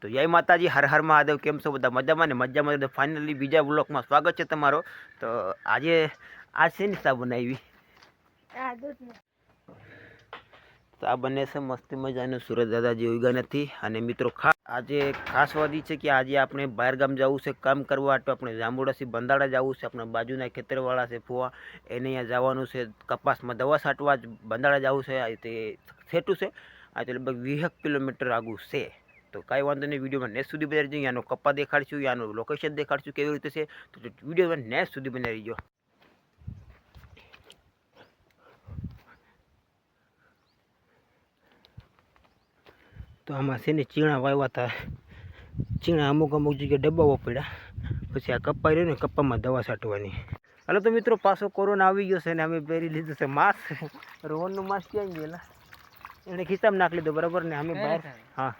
તો જય માતાજી, હર હર મહાદેવ. કેમ છો બધા? મજામાં ને? મજામાં. ફાઇનલી બીજા બ્લોગમાં સ્વાગત છે તમારો. તો આજે શેની ચા બનાવી? ચા બને છે મસ્ત મજાનું. સુરત દાદાજી ઉગ્યા નથી. અને મિત્રો આજે ખાસ વાત એ છે કે આજે આપણે બહાર ગામ જવું છે કામ કરવા. તો આપણે જાંબુડાથી બંદાળા જવું છે. આપણા બાજુના ખેતરવાળા છે ફુવા, એને અહીંયા જવાનું છે કપાસમાં દવા છાંટવા. બંદાળા જવું છે તે છેટું છે. આ તો લગભગ 20 કિલોમીટર આગું છે. તો કાંઈ વાંધો નહીં, વિડીયોમાં નેક્સ્ટ સુધી બનાવી રહીજો. યાનો કપ્પા દેખાડશું, યાનું લોકેશન દેખાડશું કેવી રીતે છે. તો વિડીયોમાં નેક્સ્ટ સુધી બનાવી રહીજો. તો આમાં છે ને ચીણા વાવ્યા હતા. ચીણા અમુક જગ્યાએ ડબ્બાઓ પડ્યા. પછી આ કપ્પા રહ્યો ને, કપ્પામાં દવા છાંટવાની. હાલો તો મિત્રો, પાછો કોરોના આવી ગયો છે ને અમે પહેરી લીધું છે માસ્ક. રોહનનું માસ્ક ક્યાં ગયેલા? એને ખિસ્સામાં નાખી લીધું બરાબર ને. અમે બહાર હા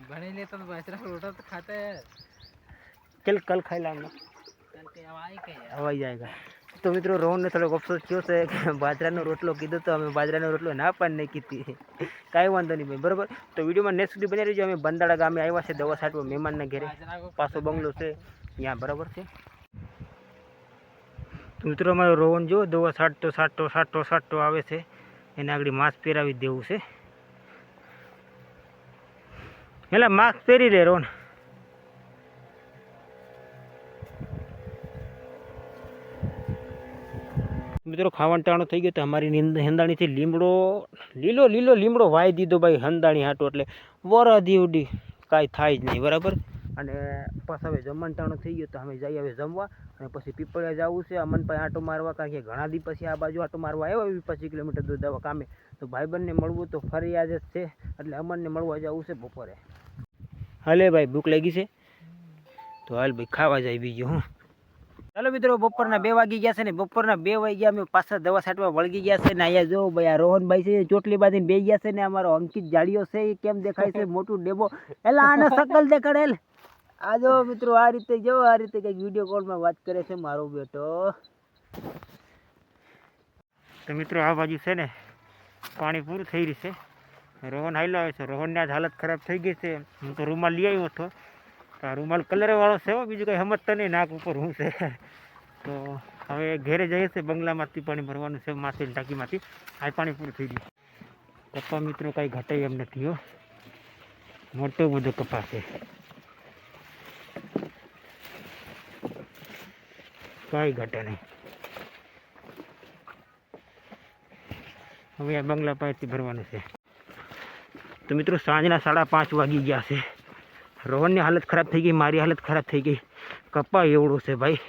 बने लेता तो बाजरा रोटा तो खाता है। कल खाई ला हवाई जाएगा। तो मित्रों, रोहन ने थोड़ा अफसोस क्यों है कि बाजरा रोटलो कीधो तो हमें बाजरा रोटलो ना पान नहीं की कई वांधो नहीं भाई बराबर। तो वीडियो में नेक्स्ट सुधी बनी रही। अमे बंदाड़ा गामे आव्या छे दवा छांटवा मेहमान ने घेरे। पाछो बंगलो है यहाँ बराबर है। तो मित्रों, अमारो रोहन जो दवा छांटतो छांटतो छांटतो छांटतो आवे छे। एने आगळ मास्क पहेरावी देवुं छे। हेला मास्क पहेरी ले रोहन। मित्रों, खावा टाणो थई गयो। तो अमारी हंदाणी थी લીમડો લીલો લીલો લીમડો વાઈ દીધો भाई हंदाणी हाटो। એટલે વરદી ઉડી કાંઈ થાય જ નહીં બરાબર। અને પાછા હવે જમવાનું ટાણો થઈ ગયો। તો અમે જઈએ હવે જમવા અને પછી પીપળિયા જવું છે અમનભાઈ આટો મારવા। કારણ કે ઘણા દી પછી આ બાજુ આટો મારવા આવ્યો 25 કિલોમીટર દૂર દવા કામે। તો ભાઈબંધને મળવું તો ફરિયાદ જ છે। એટલે અમનને મળવા જવું છે બપોરે। હાલે ભાઈ, ભૂખ લાગી છે તો હાલ ભાઈ ખાવા જાય બીજું હું। ચાલો મિત્રો, બપોરના 2 વાગી ગયા છે ને। બપોરના 2 વાગ્યા અમે પાછા દવા છાંટવા વળગી ગયા છે ને। અહીંયા જો ભાઈ આ રોહનભાઈ છે ચોટલી બાંધીને બેસી ગયા છે ને। અમારો અંકિત જાડીઓ છે એ કેમ દેખાય છે? મોટું ડેબો એલા આને શકલ દેખાડેલ। આ જો મિત્રો, આ રીતે જો આ રીતે કંઈક વિડીયો કોલમાં વાત કરે છે મારો બેટો। તો મિત્રો, આ બાજુ છે ને પાણી પૂરું થઈ રહ્યું છે। રોહન હાલ્યો આવે છે। રોહનની આજ હાલત ખરાબ થઈ ગઈ છે। હું તો રૂમાલ લઈ આવ્યો હતો। આ રૂમાલ કલરવાળો છે, બીજું કંઈ સમજતા નહીં નાક ઉપર હું છે। તો હવે ઘેરે જઈએ છે, બંગલામાંથી પાણી ભરવાનું છે માથેની ટાંકીમાંથી। આ પાણી પૂરું થઈ ગયું। કપા મિત્રો કાંઈ ઘટે એમ નથી હો, મોટો બધો કપા છે, કાંઈ ઘટે નહીં। હવે આ બંગલા પાસેથી ભરવાનું છે। તો મિત્રો, સાંજના 5:30 વાગી ગયા છે। રોહનની હાલત ખરાબ થઈ ગઈ, મારી હાલત ખરાબ થઈ ગઈ। કપા એવડું છે ભાઈ,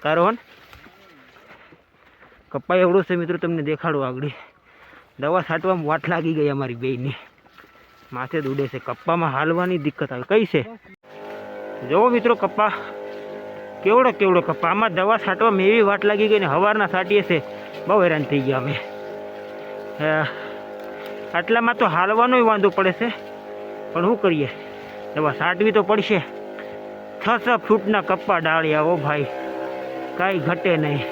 કા રોહન? કપા એવડું છે મિત્રો, તમને દેખાડો આગળ। દવા છાંટવામાં વાટ લાગી ગઈ અમારી બેયની, માથે દુડે છે। કપ્પામાં હાલવાની દિક્કત આવે કઈ છે જોવો મિત્રો, કપ્પા કેવડો કપ્પા। આમાં દવા છાંટવામાં એવી વાટ લાગી ગઈ ને સવારના છાંટીએ છે, બહુ હેરાન થઈ ગયા અમે। આટલામાં તો હાલવાનો વાંધો પડે છે, પણ શું કરીએ, દવા છાંટવી તો પડશે। 6 ફૂટના કપ્પા ડાળ્યા, ઓ ભાઈ કાંઈ ઘટે નહીં।